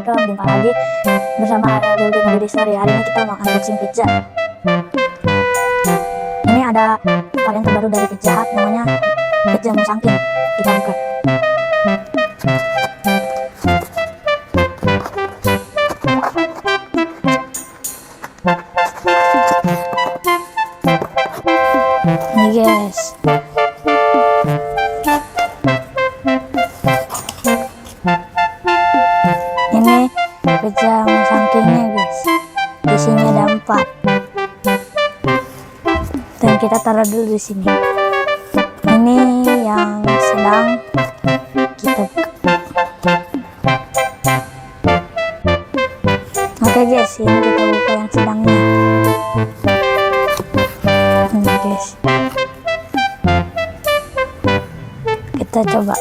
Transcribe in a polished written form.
Assalamualaikum, jumpa lagi bersama Duldi Story. Hari ini kita mau unboxing pizza. Ini ada varian terbaru dari Pizza Hut, namanya pizza musangking. Kita buka. Ini guys, ini pizza musangkingnya guys. Di sini ada 4 dan kita taruh dulu di sini. Ini yang sedang kita buka. Oke guys, ini kita buka yang sedangnya. Ini guys, kita coba.